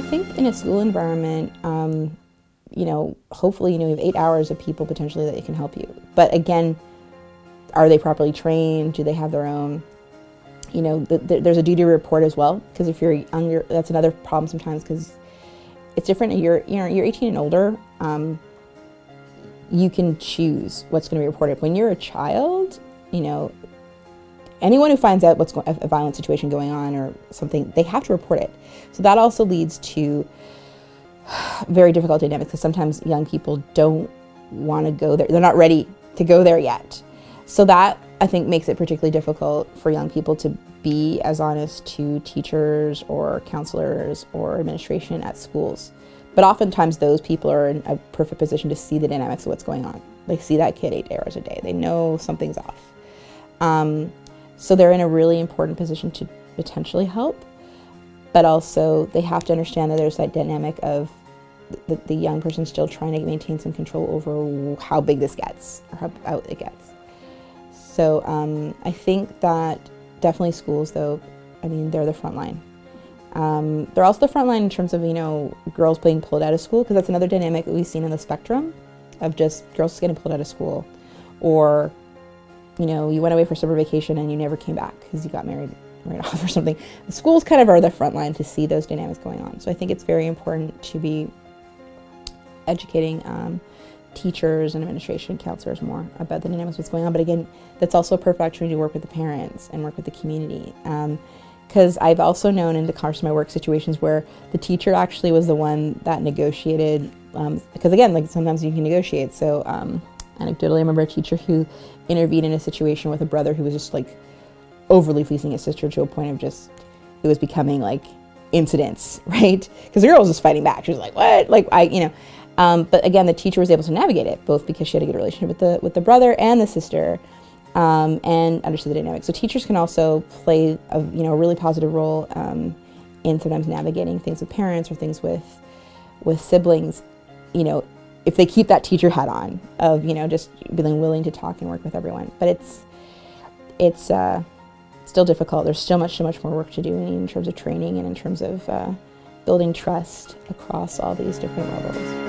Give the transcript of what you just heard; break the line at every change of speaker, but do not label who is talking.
think in a school environment, hopefully, you have 8 hours of people potentially that can help you. But again, are they properly trained? Do they have their own, there's a duty to report as well, because if you're younger, that's another problem sometimes, because it's different. You're 18 and older, you can choose what's going to be reported. When you're a child, anyone who finds out a violent situation going on or something, they have to report it. So that also leads to very difficult dynamics, because sometimes young people don't want to go there. They're not ready to go there yet. So that, I think, makes it particularly difficult for young people to be as honest to teachers or counselors or administration at schools. But oftentimes those people are in a perfect position to see the dynamics of what's going on. They see that kid 8 hours a day. They know something's off. So they're in a really important position to potentially help, but also they have to understand that there's that dynamic of the young person still trying to maintain some control over how big this gets or how out it gets. So I think that definitely schools, though, they're the front line. They're also the front line in terms of, girls being pulled out of school, because that's another dynamic that we've seen in the spectrum of just girls getting pulled out of school, or you went away for summer vacation and you never came back because you got married right off or something. The schools kind of are the front line to see those dynamics going on. So I think it's very important to be educating teachers and administration, counselors more about the dynamics of what's going on. But again, that's also a perfect opportunity to work with the parents and work with the community. Because I've also known in the course of my work situations where the teacher actually was the one that negotiated, because again, sometimes you can negotiate. So anecdotally, I remember a teacher who intervened in a situation with a brother who was just overly fleecing his sister to a point of it was becoming incidents, right? Because the girl was just fighting back. She was like, what? But again, the teacher was able to navigate it, both because she had a good relationship with the brother and the sister, and understood the dynamics. So teachers can also play a really positive role in sometimes navigating things with parents or things with siblings, if they keep that teacher hat on of, just being willing to talk and work with everyone. But it's still difficult. There's so much more work to do in terms of training and in terms of building trust across all these different levels.